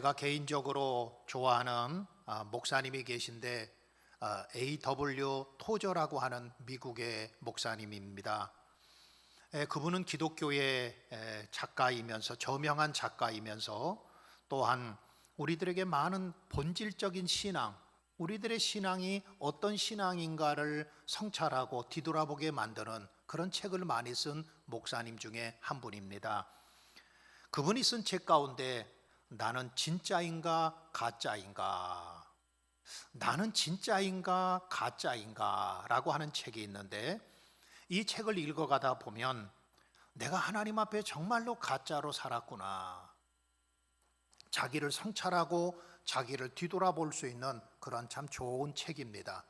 제가 개인적으로 좋아하는 목사님이 계신데 A.W. 토저라고 하는 미국의 목사님입니다. 그분은 기독교의 작가이면서 저명한 작가이면서 또한 우리들에게 많은 본질적인 신앙, 우리들의 신앙이 어떤 신앙인가를 성찰하고 뒤돌아보게 만드는 그런 책을 많이 쓴 목사님 중에 한 분입니다. 그분이 쓴 책 가운데 나는 진짜인가 가짜인가, 나는 진짜인가 가짜인가 라고 하는 책이 있는데, 이 책을 읽어가다 보면 내가 하나님 앞에 정말로 가짜로 살았구나, 자기를 성찰하고 자기를 뒤돌아볼 수 있는 그런 참 좋은 책입니다.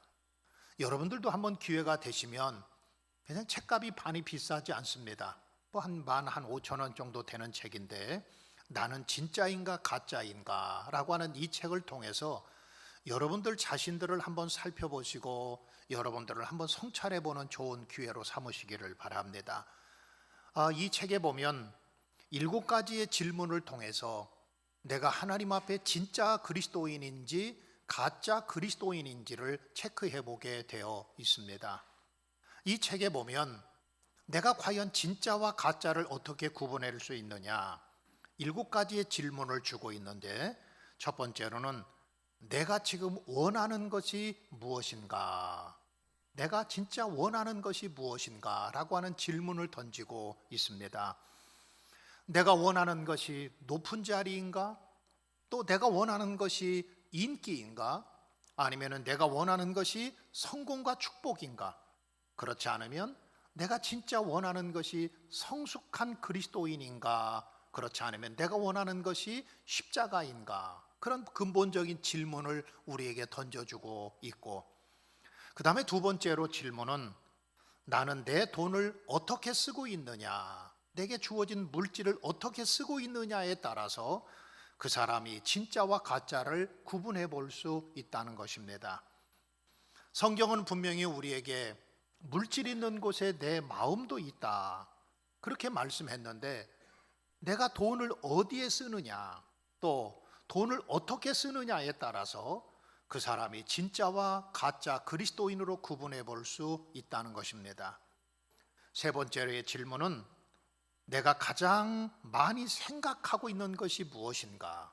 여러분들도 한번 기회가 되시면, 그냥 책값이 많이 비싸지 않습니다. 뭐 한 15,000원 정도 되는 책인데, 나는 진짜인가 가짜인가 라고 하는 이 책을 통해서 여러분들 자신들을 한번 살펴보시고 여러분들을 한번 성찰해보는 좋은 기회로 삼으시기를 바랍니다. 이 책에 보면 7가지의 질문을 통해서 내가 하나님 앞에 진짜 그리스도인인지 가짜 그리스도인인지를 체크해보게 되어 있습니다. 이 책에 보면 내가 과연 진짜와 가짜를 어떻게 구분할 수 있느냐, 7가지의 질문을 주고 있는데, 첫 번째로는 내가 지금 원하는 것이 무엇인가, 내가 진짜 원하는 것이 무엇인가 라고 하는 질문을 던지고 있습니다. 내가 원하는 것이 높은 자리인가, 또 내가 원하는 것이 인기인가, 아니면 내가 원하는 것이 성공과 축복인가, 그렇지 않으면 내가 진짜 원하는 것이 성숙한 그리스도인인가, 그렇지 않으면 내가 원하는 것이 십자가인가, 그런 근본적인 질문을 우리에게 던져주고 있고, 그 다음에 두 번째로 질문은 나는 내 돈을 어떻게 쓰고 있느냐, 내게 주어진 물질을 어떻게 쓰고 있느냐에 따라서 그 사람이 진짜와 가짜를 구분해 볼 수 있다는 것입니다. 성경은 분명히 우리에게 물질 있는 곳에 내 마음도 있다, 그렇게 말씀했는데, 내가 돈을 어디에 쓰느냐, 또 돈을 어떻게 쓰느냐에 따라서 그 사람이 진짜와 가짜 그리스도인으로 구분해 볼 수 있다는 것입니다. 세 번째의 질문은 내가 가장 많이 생각하고 있는 것이 무엇인가.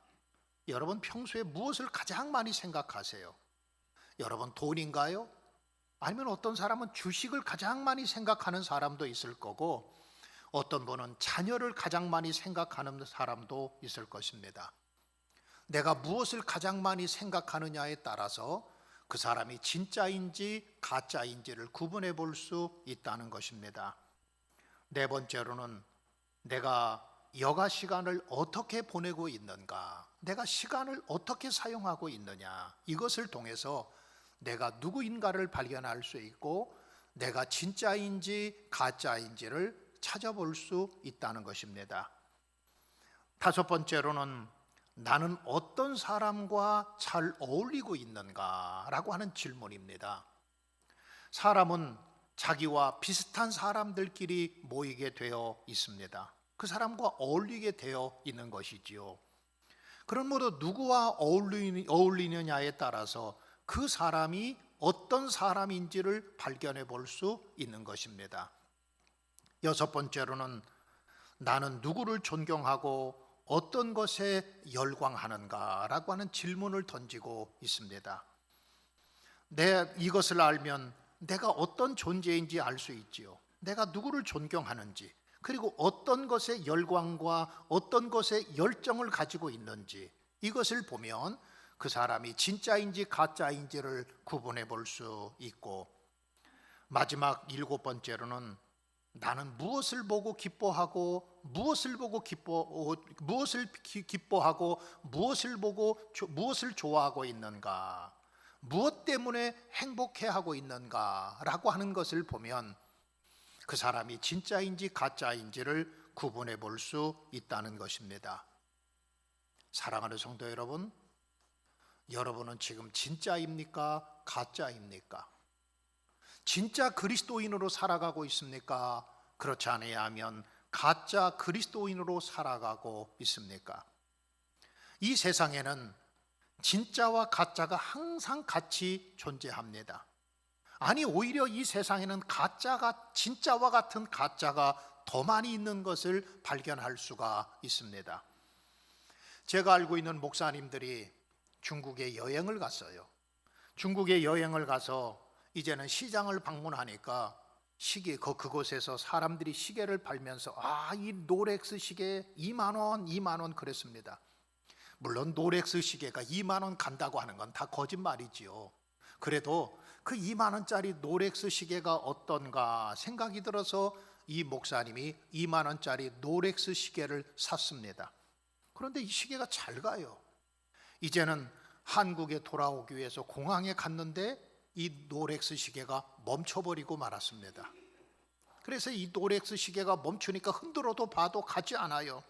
여러분 평소에 무엇을 가장 많이 생각하세요? 여러분 돈인가요? 아니면 어떤 사람은 주식을 가장 많이 생각하는 사람도 있을 거고, 어떤 분은 자녀를 가장 많이 생각하는 사람도 있을 것입니다. 내가 무엇을 가장 많이 생각하느냐에 따라서 그 사람이 진짜인지 가짜인지를 구분해 볼 수 있다는 것입니다. 네 번째로는 내가 여가 시간을 어떻게 보내고 있는가, 내가 시간을 어떻게 사용하고 있느냐, 이것을 통해서 내가 누구인가를 발견할 수 있고 내가 진짜인지 가짜인지를 찾아볼 수 있다는 것입니다. 다섯 번째로는 나는 어떤 사람과 잘 어울리고 있는가라고 하는 질문입니다. 사람은 자기와 비슷한 사람들끼리 모이게 되어 있습니다. 그 사람과 어울리게 되어 있는 것이지요. 그러므로 누구와 어울리느냐에 따라서 그 사람이 어떤 사람인지를 발견해 볼 수 있는 것입니다. 여섯 번째로는 나는 누구를 존경하고 어떤 것에 열광하는가라고 하는 질문을 던지고 있습니다. 이것을 알면 내가 어떤 존재인지 알 수 있지요. 내가 누구를 존경하는지, 그리고 어떤 것에 열광과 어떤 것에 열정을 가지고 있는지, 이것을 보면 그 사람이 진짜인지 가짜인지를 구분해 볼 수 있고, 마지막 일곱 번째로는 나는 무엇을 보고 기뻐하고 무엇을 기뻐하고 무엇을 좋아하고 있는가, 무엇 때문에 행복해하고 있는가라고 하는 것을 보면 그 사람이 진짜인지 가짜인지를 구분해 볼 수 있다는 것입니다. 사랑하는 성도 여러분, 여러분은 지금 진짜입니까? 가짜입니까? 진짜 그리스도인으로 살아가고 있습니까? 그렇지 아니하면 가짜 그리스도인으로 살아가고 있습니까? 이 세상에는 진짜와 가짜가 항상 같이 존재합니다. 아니, 오히려 이 세상에는 가짜가, 진짜와 같은 가짜가 더 많이 있는 것을 발견할 수가 있습니다. 제가 알고 있는 목사님들이 중국에 여행을 갔어요. 중국에 여행을 가서 이제는 시장을 방문하니까 그곳에서 사람들이 시계를 팔면서 이 롤렉스 시계 2만 원, 2만 원 그랬습니다. 물론 롤렉스 시계가 2만 원 간다고 하는 건 다 거짓말이지요. 그래도 그 2만 원짜리 롤렉스 시계가 어떤가 생각이 들어서 이 목사님이 2만 원짜리 롤렉스 시계를 샀습니다. 그런데 이 시계가 잘 가요. 이제는 한국에 돌아오기 위해서 공항에 갔는데 이 롤렉스 시계가 멈춰버리고 말았습니다. 그래서 이 롤렉스 시계가 멈추니까 흔들어도 봐도 가지 않아요.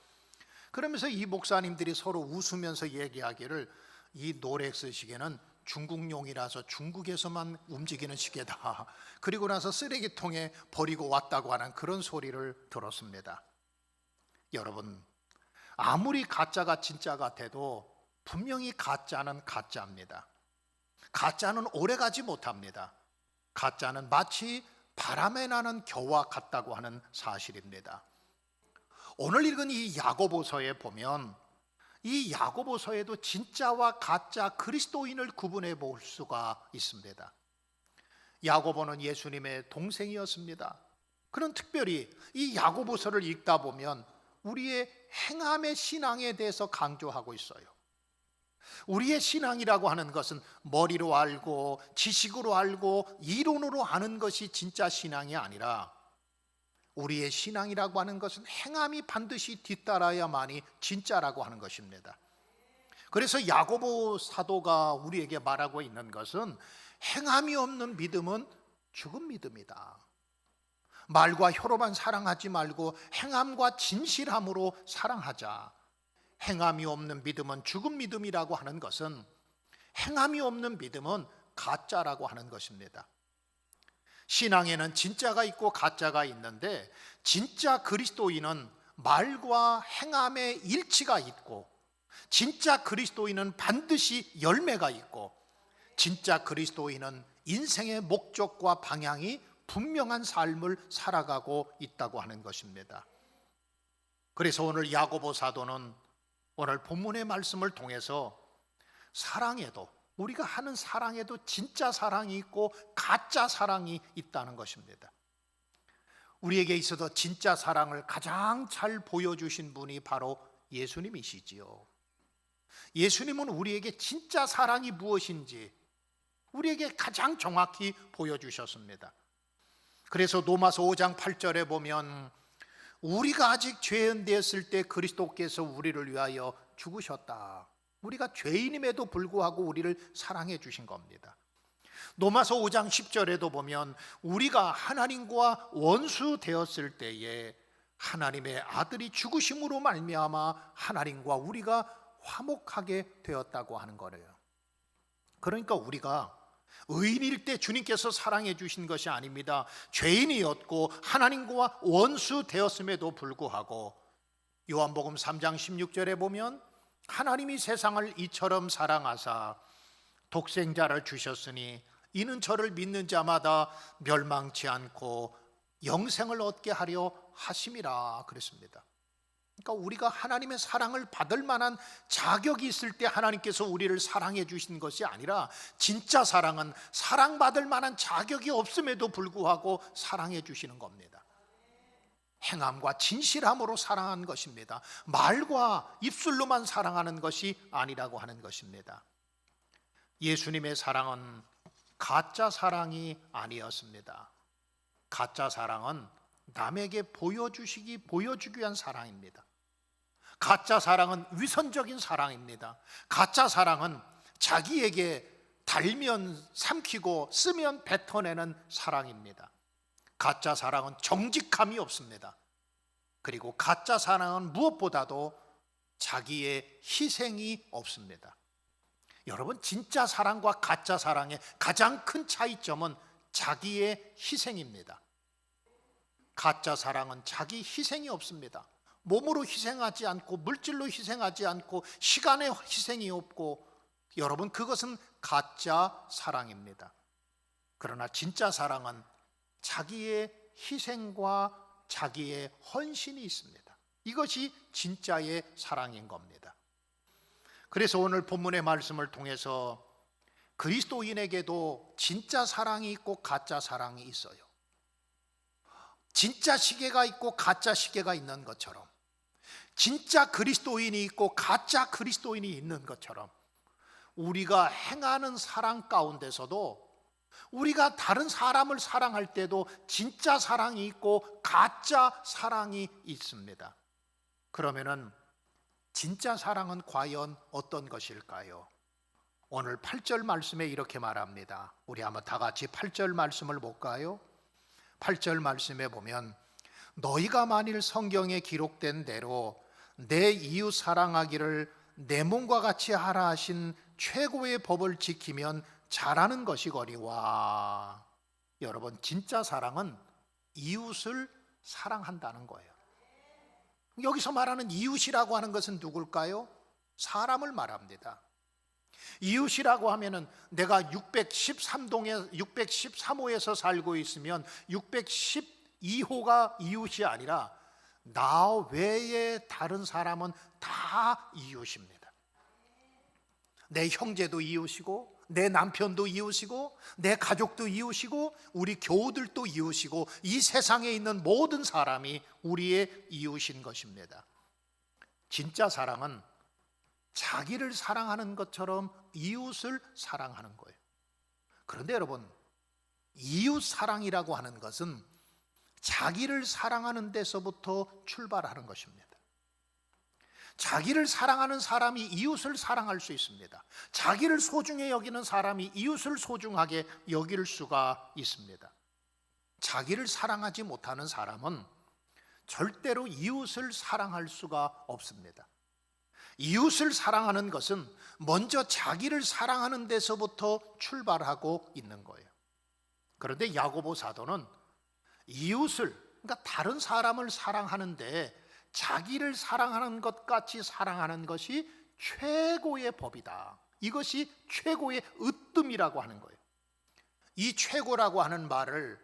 그러면서 이 목사님들이 서로 웃으면서 얘기하기를 이 롤렉스 시계는 중국용이라서 중국에서만 움직이는 시계다. 그리고 나서 쓰레기통에 버리고 왔다고 하는 그런 소리를 들었습니다. 여러분, 아무리 가짜가 진짜 같아도 분명히 가짜는 가짜입니다. 가짜는 오래가지 못합니다. 가짜는 마치 바람에 나는 겨와 같다고 하는 사실입니다. 오늘 읽은 이 야고보서에 보면 이 야고보서에도 진짜와 가짜 그리스도인을 구분해 볼 수가 있습니다. 야고보는 예수님의 동생이었습니다. 그는 특별히 이 야고보서를 읽다 보면 우리의 행함의 신앙에 대해서 강조하고 있어요. 우리의 신앙이라고 하는 것은 머리로 알고 지식으로 알고 이론으로 아는 것이 진짜 신앙이 아니라 우리의 신앙이라고 하는 것은 행함이 반드시 뒤따라야만이 진짜라고 하는 것입니다. 그래서 야고보 사도가 우리에게 말하고 있는 것은 행함이 없는 믿음은 죽은 믿음이다. 말과 혀로만 사랑하지 말고 행함과 진실함으로 사랑하자. 행함이 없는 믿음은 죽은 믿음이라고 하는 것은 행함이 없는 믿음은 가짜라고 하는 것입니다. 신앙에는 진짜가 있고 가짜가 있는데 진짜 그리스도인은 말과 행함의 일치가 있고 진짜 그리스도인은 반드시 열매가 있고 진짜 그리스도인은 인생의 목적과 방향이 분명한 삶을 살아가고 있다고 하는 것입니다. 그래서 오늘 야고보 사도는 오늘 본문의 말씀을 통해서 사랑에도 우리가 하는 사랑에도 진짜 사랑이 있고 가짜 사랑이 있다는 것입니다. 우리에게 있어서 진짜 사랑을 가장 잘 보여주신 분이 바로 예수님이시지요. 예수님은 우리에게 진짜 사랑이 무엇인지 우리에게 가장 정확히 보여주셨습니다. 그래서 로마서 5장 8절에 보면 우리가 아직 죄인되었을 때 그리스도께서 우리를 위하여 죽으셨다. 우리가 죄인임에도 불구하고 우리를 사랑해 주신 겁니다. 로마서 5장 10절에도 보면 우리가 하나님과 원수 되었을 때에 하나님의 아들이 죽으심으로 말미암아 하나님과 우리가 화목하게 되었다고 하는 거예요. 그러니까 우리가 의인일 때 주님께서 사랑해 주신 것이 아닙니다. 죄인이었고 하나님과 원수 되었음에도 불구하고 요한복음 3장 16절에 보면 하나님이 세상을 이처럼 사랑하사 독생자를 주셨으니 이는 저를 믿는 자마다 멸망치 않고 영생을 얻게 하려 하심이라 그랬습니다. 그러니까 우리가 하나님의 사랑을 받을 만한 자격이 있을 때 하나님께서 우리를 사랑해 주신 것이 아니라 진짜 사랑은 사랑받을 만한 자격이 없음에도 불구하고 사랑해 주시는 겁니다. 행함과 진실함으로 사랑한 것입니다. 말과 입술로만 사랑하는 것이 아니라고 하는 것입니다. 예수님의 사랑은 가짜 사랑이 아니었습니다. 가짜 사랑은 남에게 보여주기 위한 사랑입니다. 가짜 사랑은 위선적인 사랑입니다. 가짜 사랑은 자기에게 달면 삼키고 쓰면 뱉어내는 사랑입니다. 가짜 사랑은 정직함이 없습니다. 그리고 가짜 사랑은 무엇보다도 자기의 희생이 없습니다. 여러분, 진짜 사랑과 가짜 사랑의 가장 큰 차이점은 자기의 희생입니다. 가짜 사랑은 자기 희생이 없습니다. 몸으로 희생하지 않고 물질로 희생하지 않고 시간의 희생이 없고, 여러분, 그것은 가짜 사랑입니다. 그러나 진짜 사랑은 자기의 희생과 자기의 헌신이 있습니다. 이것이 진짜의 사랑인 겁니다. 그래서 오늘 본문의 말씀을 통해서 그리스도인에게도 진짜 사랑이 있고 가짜 사랑이 있어요. 진짜 시계가 있고 가짜 시계가 있는 것처럼, 진짜 그리스도인이 있고 가짜 그리스도인이 있는 것처럼, 우리가 행하는 사랑 가운데서도 우리가 다른 사람을 사랑할 때도 진짜 사랑이 있고 가짜 사랑이 있습니다. 그러면은 진짜 사랑은 과연 어떤 것일까요? 오늘 8절 말씀에 이렇게 말합니다. 우리 한번 다 같이 8절 말씀을 볼까요? 8절 말씀에 보면, 너희가 만일 성경에 기록된 대로 내 이웃 사랑하기를 내 몸과 같이 하라 하신 최고의 법을 지키면 잘하는 것이거니와. 여러분, 진짜 사랑은 이웃을 사랑한다는 거예요. 여기서 말하는 이웃이라고 하는 것은 누굴까요? 사람을 말합니다. 이웃이라고 하면은 내가 613호에서 살고 있으면 612호가 이웃이 아니라 나 외에 다른 사람은 다 이웃입니다. 내 형제도 이웃이고, 내 남편도 이웃이고, 내 가족도 이웃이고, 우리 교우들도 이웃이고, 이 세상에 있는 모든 사람이 우리의 이웃인 것입니다. 진짜 사랑은 자기를 사랑하는 것처럼 이웃을 사랑하는 거예요. 그런데 여러분, 이웃 사랑이라고 하는 것은 자기를 사랑하는 데서부터 출발하는 것입니다. 자기를 사랑하는 사람이 이웃을 사랑할 수 있습니다. 자기를 소중히 여기는 사람이 이웃을 소중하게 여길 수가 있습니다. 자기를 사랑하지 못하는 사람은 절대로 이웃을 사랑할 수가 없습니다. 이웃을 사랑하는 것은 먼저 자기를 사랑하는 데서부터 출발하고 있는 거예요. 그런데 야고보 사도는 이웃을, 그러니까 다른 사람을 사랑하는데 자기를 사랑하는 것 같이 사랑하는 것이 최고의 법이다. 이것이 최고의 으뜸이라고 하는 거예요. 이 최고라고 하는 말을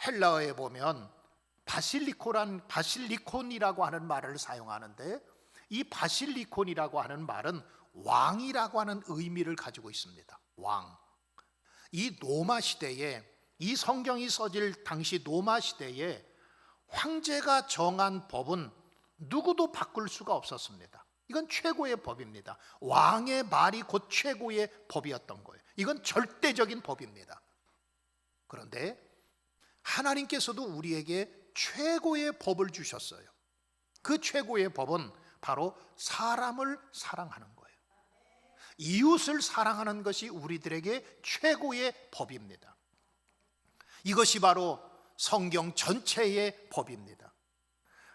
헬라어에 보면 바실리콘이라고 하는 말을 사용하는데, 이 바실리콘이라고 하는 말은 왕이라고 하는 의미를 가지고 있습니다. 왕. 이 로마 시대에, 이 성경이 써질 당시 로마 시대에 황제가 정한 법은 누구도 바꿀 수가 없었습니다. 이건 최고의 법입니다. 왕의 말이 곧 최고의 법이었던 거예요. 이건 절대적인 법입니다. 그런데 하나님께서도 우리에게 최고의 법을 주셨어요. 그 최고의 법은 바로 사람을 사랑하는 거예요. 이웃을 사랑하는 것이 우리들에게 최고의 법입니다. 이것이 바로 성경 전체의 법입니다.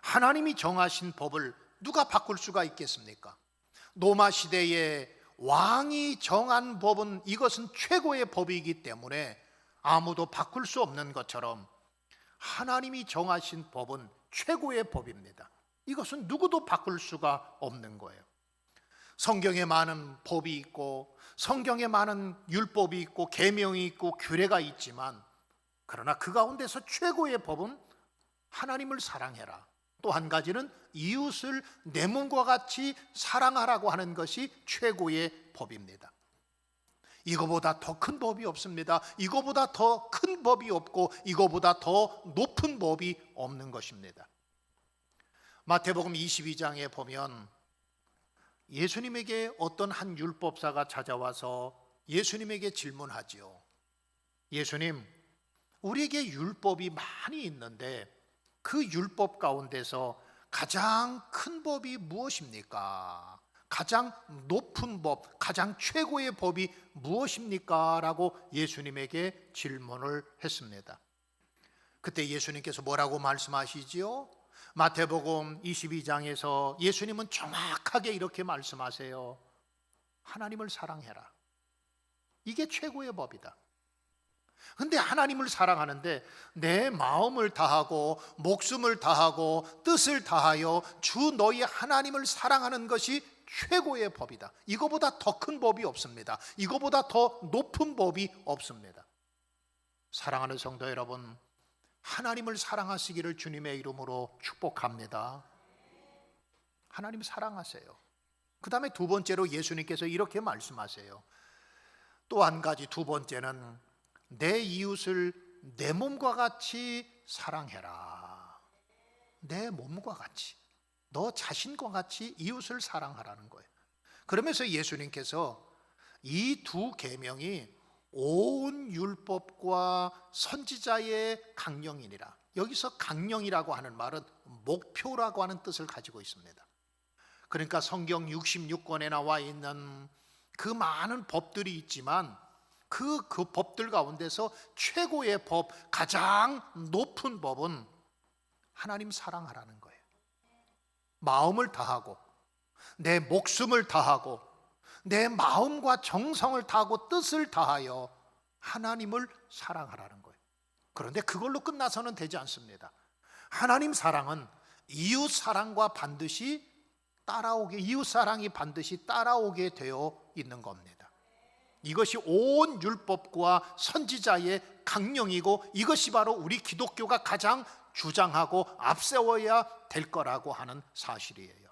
하나님이 정하신 법을 누가 바꿀 수가 있겠습니까? 로마 시대에 왕이 정한 법은, 이것은 최고의 법이기 때문에 아무도 바꿀 수 없는 것처럼 하나님이 정하신 법은 최고의 법입니다. 이것은 누구도 바꿀 수가 없는 거예요. 성경에 많은 법이 있고, 성경에 많은 율법이 있고, 계명이 있고, 규례가 있지만, 그러나 그 가운데서 최고의 법은 하나님을 사랑해라. 또 한 가지는 이웃을 내 몸과 같이 사랑하라고 하는 것이 최고의 법입니다. 이거보다 더 큰 법이 없습니다. 이거보다 더 큰 법이 없고, 이거보다 더 높은 법이 없는 것입니다. 마태복음 22장에 보면 예수님에게 어떤 한 율법사가 찾아와서 예수님에게 질문하지요. 예수님, 우리에게 율법이 많이 있는데 그 율법 가운데서 가장 큰 법이 무엇입니까? 가장 높은 법, 가장 최고의 법이 무엇입니까? 라고 예수님에게 질문을 했습니다. 그때 예수님께서 뭐라고 말씀하시지요? 마태복음 22장에서 예수님은 정확하게 이렇게 말씀하세요. 하나님을 사랑해라. 이게 최고의 법이다. 근데 하나님을 사랑하는데 내 마음을 다하고 목숨을 다하고 뜻을 다하여 주 너희 하나님을 사랑하는 것이 최고의 법이다. 이거보다 더 큰 법이 없습니다. 이거보다 더 높은 법이 없습니다. 사랑하는 성도 여러분, 하나님을 사랑하시기를 주님의 이름으로 축복합니다. 하나님 사랑하세요. 그 다음에 두 번째로 예수님께서 이렇게 말씀하세요. 또 한 가지, 두 번째는 내 이웃을 내 몸과 같이 사랑해라. 내 몸과 같이, 너 자신과 같이 이웃을 사랑하라는 거예요. 그러면서 예수님께서 이 두 계명이 온 율법과 선지자의 강령이니라. 여기서 강령이라고 하는 말은 목표라고 하는 뜻을 가지고 있습니다. 그러니까 성경 66권에 나와 있는 그 많은 법들이 있지만 그 법들 가운데서 최고의 법, 가장 높은 법은 하나님 사랑하라는 거예요. 마음을 다하고 내 목숨을 다하고 내 마음과 정성을 다하고 뜻을 다하여 하나님을 사랑하라는 거예요. 그런데 그걸로 끝나서는 되지 않습니다. 하나님 사랑은 이웃 사랑과 반드시 따라오게, 이웃 사랑이 반드시 따라오게 되어 있는 겁니다. 이것이 온 율법과 선지자의 강령이고 이것이 바로 우리 기독교가 가장 주장하고 앞세워야 될 거라고 하는 사실이에요.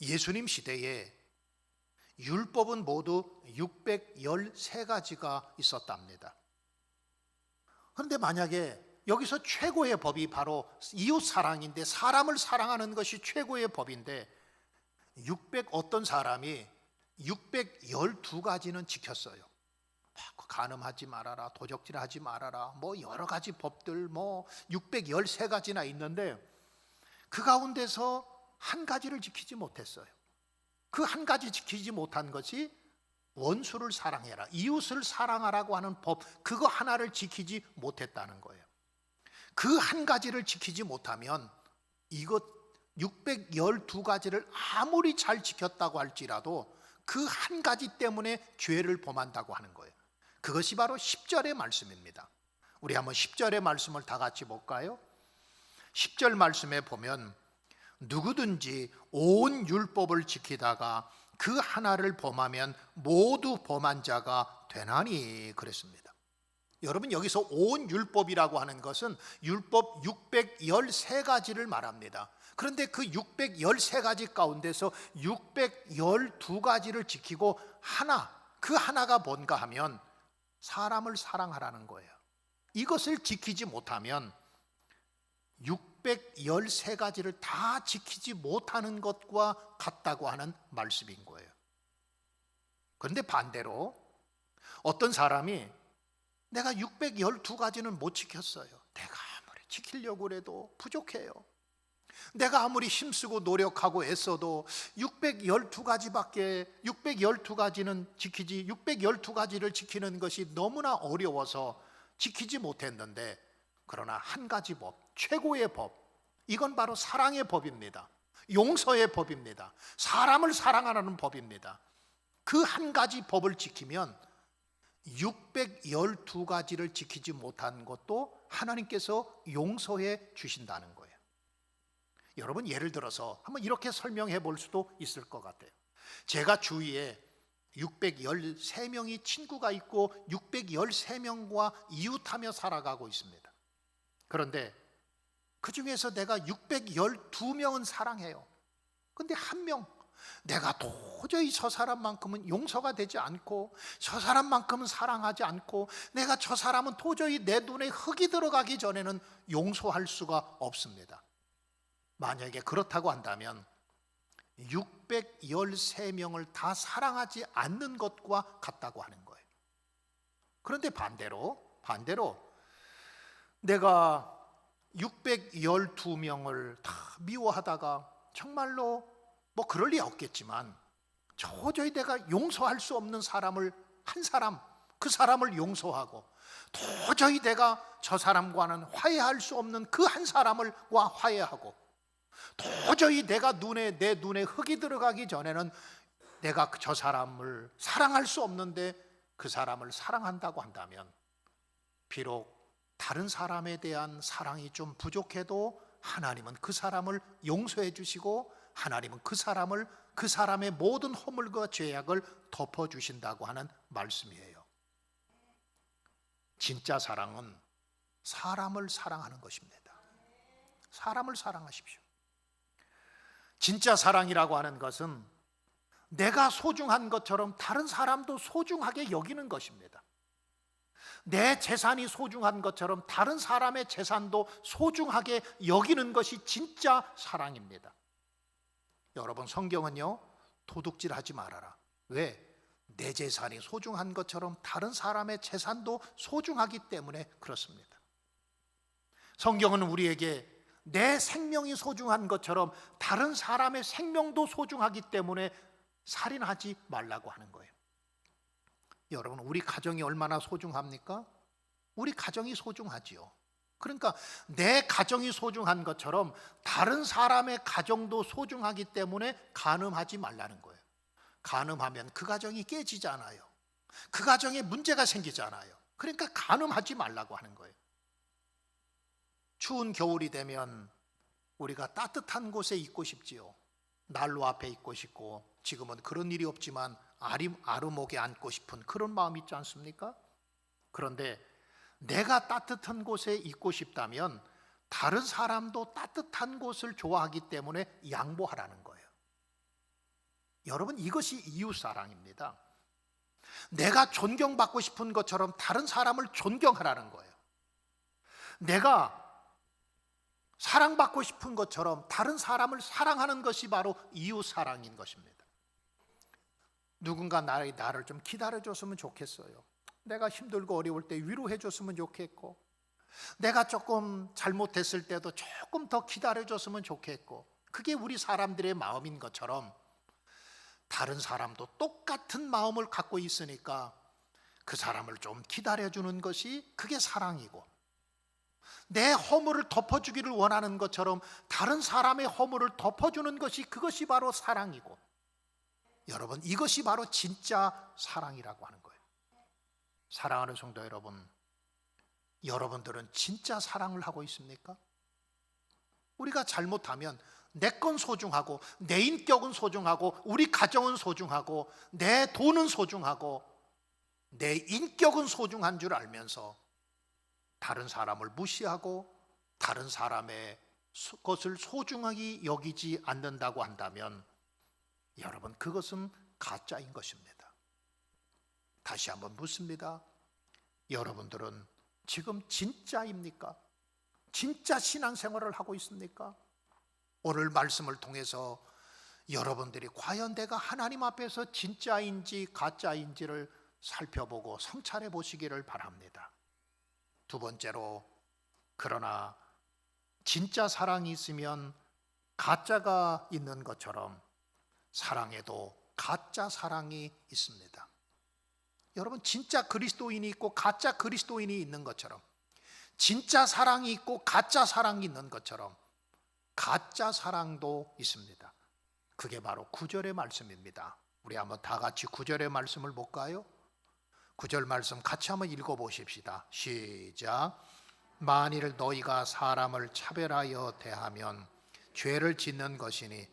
예수님 시대에 율법은 모두 613가지가 있었답니다. 그런데 만약에 여기서 최고의 법이 바로 이웃 사랑인데, 사람을 사랑하는 것이 최고의 법인데 어떤 사람이 612가지는 지켰어요. 간음하지 말아라, 도적질하지 말아라, 뭐 여러 가지 법들 613가지나 있는데 그 가운데서 한 가지를 지키지 못했어요. 그 한 가지 지키지 못한 것이 원수를 사랑해라, 이웃을 사랑하라고 하는 법, 그거 하나를 지키지 못했다는 거예요. 그 한 가지를 지키지 못하면 이것 612가지를 아무리 잘 지켰다고 할지라도 그 한 가지 때문에 죄를 범한다고 하는 거예요. 그것이 바로 10절의 말씀입니다. 우리 한번 10절의 말씀을 다 같이 볼까요? 10절 말씀에 보면 누구든지 온 율법을 지키다가 그 하나를 범하면 모두 범한 자가 되나니 그랬습니다. 여러분, 여기서 온 율법이라고 하는 것은 율법 613가지를 말합니다. 그런데 그 613가지 가운데서 612가지를 지키고 그 하나가 뭔가 하면 사람을 사랑하라는 거예요. 이것을 지키지 못하면 613가지를 다 지키지 못하는 것과 같다고 하는 말씀인 거예요. 그런데 반대로 어떤 사람이 내가 612가지는 못 지켰어요. 내가 아무리 지키려고 해도 부족해요. 내가 아무리 힘쓰고 노력하고 애써도 612가지를 지키는 것이 너무나 어려워서 지키지 못했는데, 그러나 한 가지 법, 최고의 법, 이건 바로 사랑의 법입니다. 용서의 법입니다. 사람을 사랑하라는 법입니다. 그 한 가지 법을 지키면 612가지를 지키지 못한 것도 하나님께서 용서해 주신다는 거예요. 여러분, 예를 들어서 한번 이렇게 설명해 볼 수도 있을 것 같아요. 제가 주위에 613명이 친구가 있고 613명과 이웃하며 살아가고 있습니다. 그런데 그 중에서 내가 612명은 사랑해요. 근데 한 명, 내가 도저히 저 사람만큼은 용서가 되지 않고 저 사람만큼은 사랑하지 않고 내가 저 사람은 도저히 내 눈에 흙이 들어가기 전에는 용서할 수가 없습니다. 만약에 그렇다고 한다면 613명을 다 사랑하지 않는 것과 같다고 하는 거예요. 그런데 반대로 내가 612명을 다 미워하다가 정말로 그럴 리 없겠지만 도저히 내가 용서할 수 없는 사람을 그 사람을 용서하고 도저히 내가 저 사람과는 화해할 수 없는 그 한 사람과 화해하고 도저히 내가 내 눈에 흙이 들어가기 전에는 내가 저 사람을 사랑할 수 없는데 그 사람을 사랑한다고 한다면 비록 다른 사람에 대한 사랑이 좀 부족해도 하나님은 그 사람을 용서해 주시고 하나님은 그 사람의 모든 허물과 죄악을 덮어 주신다고 하는 말씀이에요. 진짜 사랑은 사람을 사랑하는 것입니다. 사람을 사랑하십시오. 진짜 사랑이라고 하는 것은 내가 소중한 것처럼 다른 사람도 소중하게 여기는 것입니다. 내 재산이 소중한 것처럼 다른 사람의 재산도 소중하게 여기는 것이 진짜 사랑입니다. 여러분, 성경은요, 도둑질하지 말아라. 왜? 내 재산이 소중한 것처럼 다른 사람의 재산도 소중하기 때문에 그렇습니다. 성경은 우리에게 내 생명이 소중한 것처럼 다른 사람의 생명도 소중하기 때문에 살인하지 말라고 하는 거예요. 여러분, 우리 가정이 얼마나 소중합니까? 우리 가정이 소중하지요. 그러니까 내 가정이 소중한 것처럼 다른 사람의 가정도 소중하기 때문에 간음하지 말라는 거예요. 간음하면 그 가정이 깨지잖아요. 그 가정에 문제가 생기잖아요. 그러니까 간음하지 말라고 하는 거예요. 추운 겨울이 되면 우리가 따뜻한 곳에 있고 싶지요. 난로 앞에 있고 싶고, 지금은 그런 일이 없지만 아르목에 앉고 싶은 그런 마음이 있지 않습니까? 그런데 내가 따뜻한 곳에 있고 싶다면 다른 사람도 따뜻한 곳을 좋아하기 때문에 양보하라는 거예요. 여러분, 이것이 이웃사랑입니다. 내가 존경받고 싶은 것처럼 다른 사람을 존경하라는 거예요. 내가 사랑받고 싶은 것처럼 다른 사람을 사랑하는 것이 바로 이웃사랑인 것입니다. 누군가 나를 좀 기다려줬으면 좋겠어요. 내가 힘들고 어려울 때 위로해줬으면 좋겠고, 내가 조금 잘못했을 때도 조금 더 기다려줬으면 좋겠고, 그게 우리 사람들의 마음인 것처럼 다른 사람도 똑같은 마음을 갖고 있으니까 그 사람을 좀 기다려주는 것이 그게 사랑이고, 내 허물을 덮어주기를 원하는 것처럼 다른 사람의 허물을 덮어주는 것이 그것이 바로 사랑이고, 여러분, 이것이 바로 진짜 사랑이라고 하는 거예요. 사랑하는 성도 여러분, 여러분들은 진짜 사랑을 하고 있습니까? 우리가 잘못하면 내 건 소중하고, 내 인격은 소중하고, 우리 가정은 소중하고, 내 돈은 소중하고, 내 인격은 소중한 줄 알면서 다른 사람을 무시하고 다른 사람의 것을 소중하게 여기지 않는다고 한다면 여러분, 그것은 가짜인 것입니다. 다시 한번 묻습니다. 여러분들은 지금 진짜입니까? 진짜 신앙생활을 하고 있습니까? 오늘 말씀을 통해서 여러분들이 과연 내가 하나님 앞에서 진짜인지 가짜인지를 살펴보고 성찰해 보시기를 바랍니다. 두 번째로, 그러나 진짜 사랑이 있으면 가짜가 있는 것처럼 사랑에도 가짜 사랑이 있습니다. 여러분, 진짜 그리스도인이 있고 가짜 그리스도인이 있는 것처럼, 진짜 사랑이 있고 가짜 사랑이 있는 것처럼 가짜 사랑도 있습니다. 그게 바로 9절의 말씀입니다. 우리 한번 다 같이 9절의 말씀을 볼까요? 9절 말씀 같이 한번 읽어보십시다. 시작. 만일 너희가 사람을 차별하여 대하면 죄를 짓는 것이니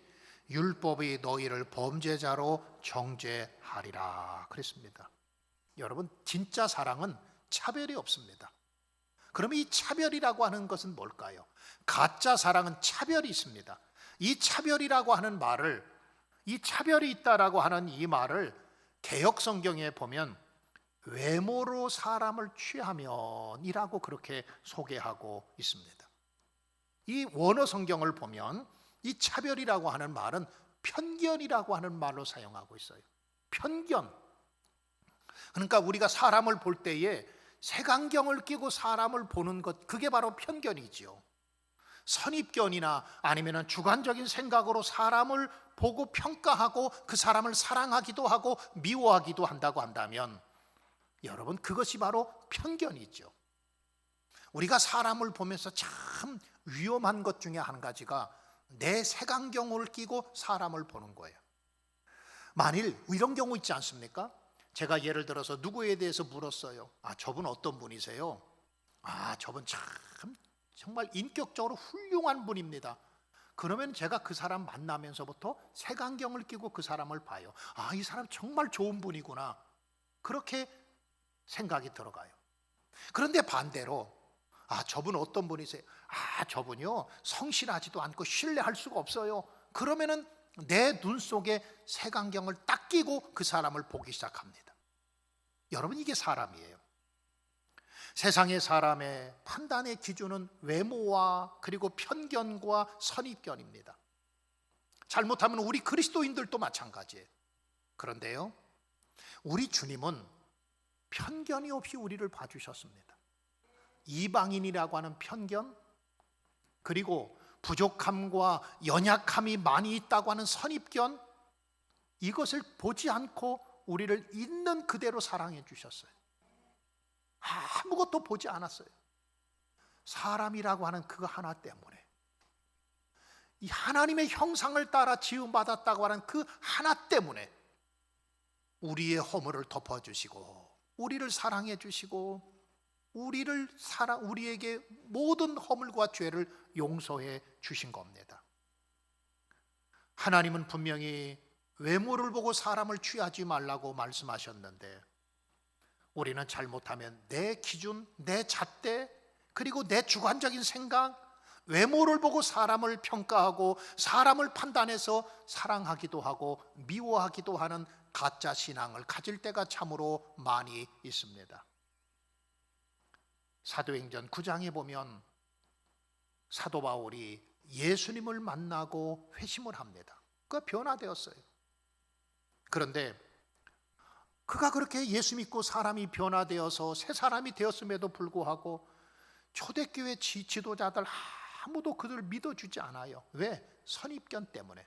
율법이 너희를 범죄자로 정죄하리라. 그랬습니다. 여러분, 진짜 사랑은 차별이 없습니다. 그럼 이 차별이라고 하는 것은 뭘까요? 가짜 사랑은 차별이 있습니다. 이 차별이라고 하는 말을, 이 차별이 있다라고 하는 이 말을 개역 성경에 보면 외모로 사람을 취하면이라고 그렇게 소개하고 있습니다. 이 원어 성경을 보면 이 차별이라고 하는 말은 편견이라고 하는 말로 사용하고 있어요. 편견. 그러니까 우리가 사람을 볼 때에 색안경을 끼고 사람을 보는 것, 그게 바로 편견이지요. 선입견이나 아니면 주관적인 생각으로 사람을 보고 평가하고 그 사람을 사랑하기도 하고 미워하기도 한다고 한다면 여러분, 그것이 바로 편견이죠. 우리가 사람을 보면서 참 위험한 것 중에 한 가지가 내 색안경을 끼고 사람을 보는 거예요. 만일 이런 경우 있지 않습니까? 제가 예를 들어서 누구에 대해서 물었어요. 저분 어떤 분이세요? 저분 참 정말 인격적으로 훌륭한 분입니다. 그러면 제가 그 사람 만나면서부터 색안경을 끼고 그 사람을 봐요. 이 사람 정말 좋은 분이구나. 그렇게 생각이 들어가요. 그런데 반대로 저분 어떤 분이세요? 저분요 성실하지도 않고 신뢰할 수가 없어요. 그러면은 내 눈 속에 색안경을 딱 끼고 그 사람을 보기 시작합니다. 여러분, 이게 사람이에요. 세상의 사람의 판단의 기준은 외모와 그리고 편견과 선입견입니다. 잘못하면 우리 그리스도인들도 마찬가지예요. 그런데요, 우리 주님은 편견이 없이 우리를 봐주셨습니다. 이방인이라고 하는 편견, 그리고 부족함과 연약함이 많이 있다고 하는 선입견, 이것을 보지 않고 우리를 있는 그대로 사랑해 주셨어요. 아무것도 보지 않았어요. 사람이라고 하는 그거 하나 때문에, 이 하나님의 형상을 따라 지음받았다고 하는 그 하나 때문에 우리의 허물을 덮어주시고 우리를 사랑해 주시고 우리에게 모든 허물과 죄를 용서해 주신 겁니다. 하나님은 분명히 외모를 보고 사람을 취하지 말라고 말씀하셨는데, 우리는 잘못하면 내 기준, 내 잣대, 그리고 내 주관적인 생각, 외모를 보고 사람을 평가하고 사람을 판단해서 사랑하기도 하고 미워하기도 하는 가짜 신앙을 가질 때가 참으로 많이 있습니다. 사도행전 9장에 보면 사도 바울이 예수님을 만나고 회심을 합니다. 그가 변화되었어요. 그런데 그가 그렇게 예수 믿고 사람이 변화되어서 새 사람이 되었음에도 불구하고 초대교회 지도자들 아무도 그들을 믿어주지 않아요. 왜? 선입견 때문에.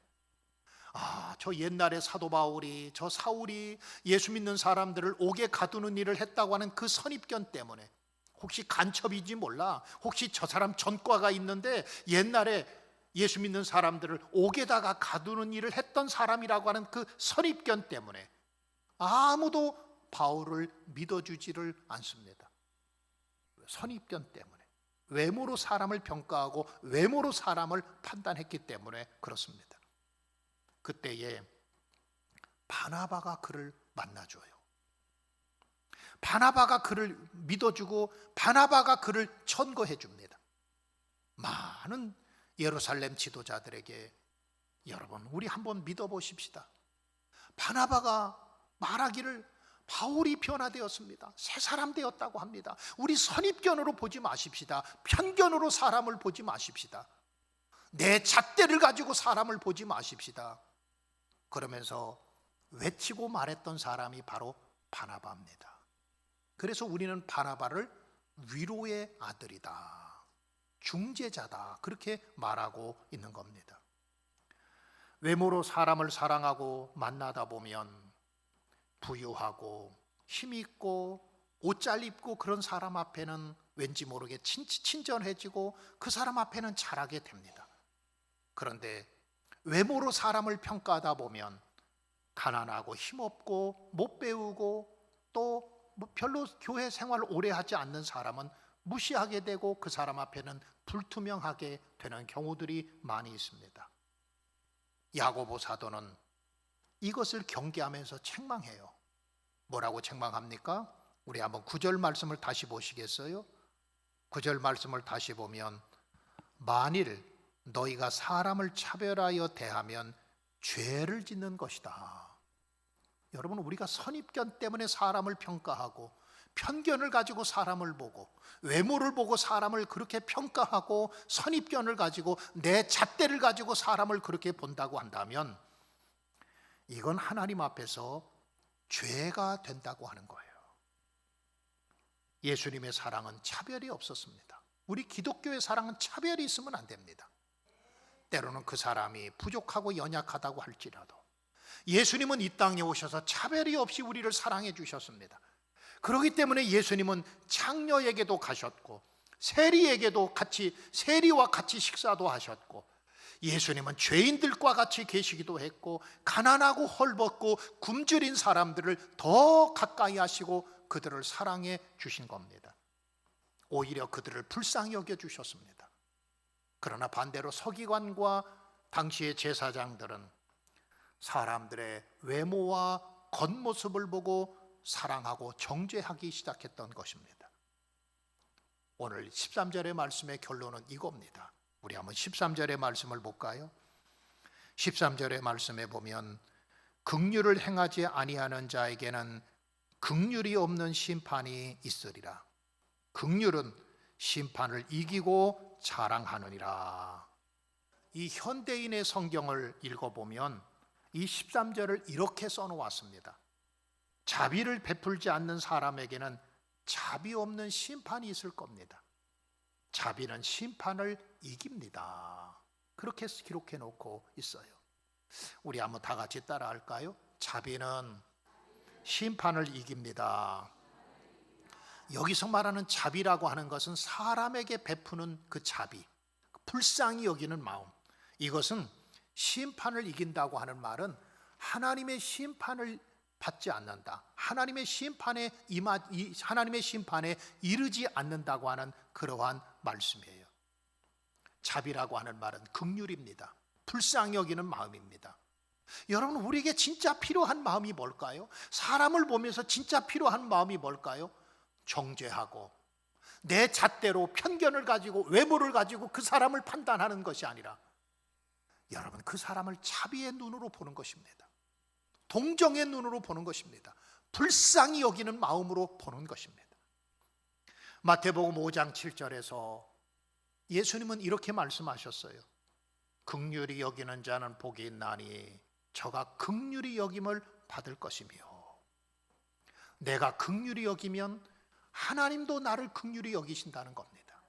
저 옛날에 사도 바울이, 저 사울이 예수 믿는 사람들을 옥에 가두는 일을 했다고 하는 그 선입견 때문에, 혹시 간첩이지 몰라, 혹시 저 사람 전과가 있는데 옛날에 예수 믿는 사람들을 옥에다가 가두는 일을 했던 사람이라고 하는 그 선입견 때문에 아무도 바울을 믿어주지를 않습니다. 선입견 때문에, 외모로 사람을 평가하고 외모로 사람을 판단했기 때문에 그렇습니다. 그때에 바나바가 그를 만나줘요. 바나바가 그를 믿어주고 바나바가 그를 천거해 줍니다. 많은 예루살렘 지도자들에게, 여러분, 우리 한번 믿어보십시다. 바나바가 말하기를 바울이 변화되었습니다. 새 사람 되었다고 합니다. 우리 선입견으로 보지 마십시다. 편견으로 사람을 보지 마십시다. 내 잣대를 가지고 사람을 보지 마십시다. 그러면서 외치고 말했던 사람이 바로 바나바입니다. 그래서 우리는 바나바를 위로의 아들이다, 중재자다, 그렇게 말하고 있는 겁니다. 외모로 사람을 사랑하고 만나다 보면 부유하고 힘있고 옷 잘 입고 그런 사람 앞에는 왠지 모르게 친절해지고 그 사람 앞에는 잘하게 됩니다. 그런데 외모로 사람을 평가하다 보면 가난하고 힘없고 못 배우고 또 별로 교회 생활을 오래 하지 않는 사람은 무시하게 되고 그 사람 앞에는 불투명하게 되는 경우들이 많이 있습니다. 야고보 사도는 이것을 경계하면서 책망해요. 뭐라고 책망합니까? 우리 한번 9절 말씀을 다시 보시겠어요? 9절 말씀을 다시 보면, 만일 너희가 사람을 차별하여 대하면 죄를 짓는 것이다. 여러분, 우리가 선입견 때문에 사람을 평가하고 편견을 가지고 사람을 보고 외모를 보고 사람을 그렇게 평가하고 선입견을 가지고 내 잣대를 가지고 사람을 그렇게 본다고 한다면 이건 하나님 앞에서 죄가 된다고 하는 거예요. 예수님의 사랑은 차별이 없었습니다. 우리 기독교의 사랑은 차별이 있으면 안 됩니다. 때로는 그 사람이 부족하고 연약하다고 할지라도 예수님은 이 땅에 오셔서 차별이 없이 우리를 사랑해 주셨습니다. 그렇기 때문에 예수님은 창녀에게도 가셨고 세리와 같이 식사도 하셨고 예수님은 죄인들과 같이 계시기도 했고 가난하고 헐벗고 굶주린 사람들을 더 가까이 하시고 그들을 사랑해 주신 겁니다. 오히려 그들을 불쌍히 여겨 주셨습니다. 그러나 반대로 서기관과 당시의 제사장들은 사람들의 외모와 겉모습을 보고 사랑하고 정죄하기 시작했던 것입니다. 오늘 13절의 말씀의 결론은 이겁니다. 우리 한번 13절의 말씀을 볼까요? 13절의 말씀에 보면 긍휼을 행하지 아니하는 자에게는 긍휼이 없는 심판이 있으리라. 긍휼은 심판을 이기고 자랑하느니라. 이 현대인의 성경을 읽어보면 이 13절을 이렇게 써놓았습니다. 자비를 베풀지 않는 사람에게는 자비 없는 심판이 있을 겁니다. 자비는 심판을 이깁니다. 그렇게 기록해 놓고 있어요. 우리 한번 다 같이 따라 할까요? 자비는 심판을 이깁니다. 여기서 말하는 자비라고 하는 것은 사람에게 베푸는 그 자비, 불쌍히 여기는 마음, 이것은 심판을 이긴다고 하는 말은 하나님의 심판을 받지 않는다, 하나님의 심판에 이르지 않는다고 하는 그러한 말씀이에요. 자비라고 하는 말은 긍휼입니다. 불쌍히 여기는 마음입니다. 여러분, 우리에게 진짜 필요한 마음이 뭘까요? 사람을 보면서 진짜 필요한 마음이 뭘까요? 정죄하고 내 잣대로 편견을 가지고 외모를 가지고 그 사람을 판단하는 것이 아니라 여러분, 그 사람을 자비의 눈으로 보는 것입니다. 동정의 눈으로 보는 것입니다. 불쌍히 여기는 마음으로 보는 것입니다. 마태복음 5장 7절에서 예수님은 이렇게 말씀하셨어요. 긍휼히 여기는 자는 복이 있나니 저가 긍휼히 여김을 받을 것이며, 내가 긍휼히 여기면 하나님도 나를 긍휼히 여기신다는 겁니다.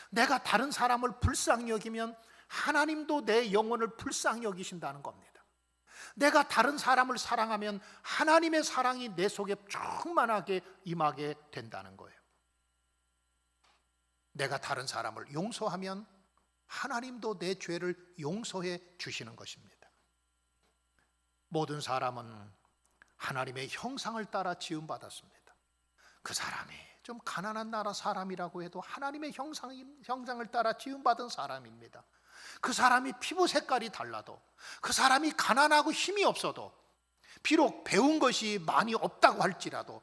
내가 다른 사람을 불쌍히 여기면 하나님도 내 영혼을 불쌍히 여기신다는 겁니다. 내가 다른 사람을 사랑하면 하나님의 사랑이 내 속에 충만하게 임하게 된다는 거예요. 내가 다른 사람을 용서하면 하나님도 내 죄를 용서해 주시는 것입니다. 모든 사람은 하나님의 형상을 따라 지음받았습니다. 그 사람이 좀 가난한 나라 사람이라고 해도 하나님의 형상을 따라 지음받은 사람입니다. 그 사람이 피부 색깔이 달라도, 그 사람이 가난하고 힘이 없어도, 비록 배운 것이 많이 없다고 할지라도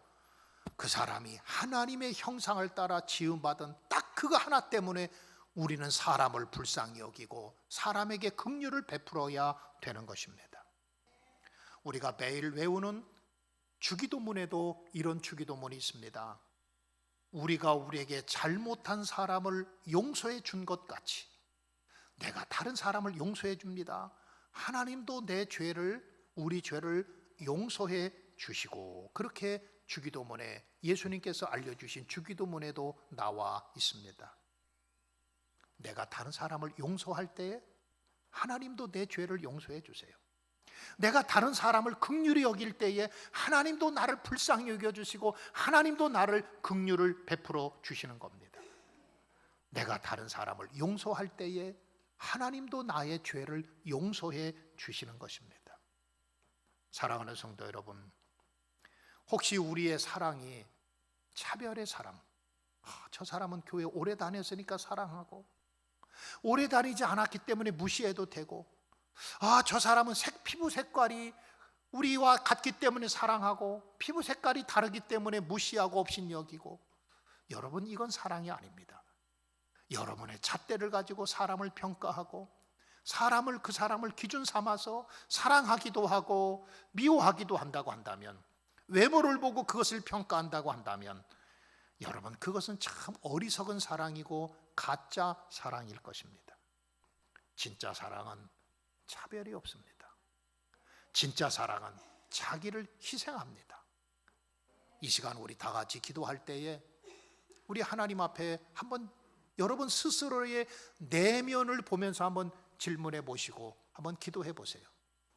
그 사람이 하나님의 형상을 따라 지음받은 딱 그거 하나 때문에 우리는 사람을 불쌍히 여기고 사람에게 긍휼을 베풀어야 되는 것입니다. 우리가 매일 외우는 주기도문에도 이런 주기도문이 있습니다. 우리가 우리에게 잘못한 사람을 용서해 준 것 같이 내가 다른 사람을 용서해 줍니다. 하나님도 내 죄를, 우리 죄를 용서해 주시고, 그렇게 주기도문에, 예수님께서 알려주신 주기도문에도 나와 있습니다. 내가 다른 사람을 용서할 때에 하나님도 내 죄를 용서해 주세요. 내가 다른 사람을 긍휼히 여길 때에 하나님도 나를 불쌍히 여겨주시고 하나님도 나를 긍휼을 베풀어 주시는 겁니다. 내가 다른 사람을 용서할 때에 하나님도 나의 죄를 용서해 주시는 것입니다. 사랑하는 성도 여러분, 혹시 우리의 사랑이 차별의 사랑, 저 사람은 교회 오래 다녔으니까 사랑하고, 오래 다니지 않았기 때문에 무시해도 되고, 저 사람은 피부 색깔이 우리와 같기 때문에 사랑하고, 피부 색깔이 다르기 때문에 무시하고 업신여기고, 여러분, 이건 사랑이 아닙니다. 여러분의 잣대를 가지고 사람을 평가하고 그 사람을 기준 삼아서 사랑하기도 하고 미워하기도 한다고 한다면, 외모를 보고 그것을 평가한다고 한다면, 여러분, 그것은 참 어리석은 사랑이고 가짜 사랑일 것입니다. 진짜 사랑은 차별이 없습니다. 진짜 사랑은 자기를 희생합니다. 이 시간 우리 다 같이 기도할 때에 우리 하나님 앞에 한번 여러분 스스로의 내면을 보면서 한번 질문해 보시고 한번 기도해 보세요.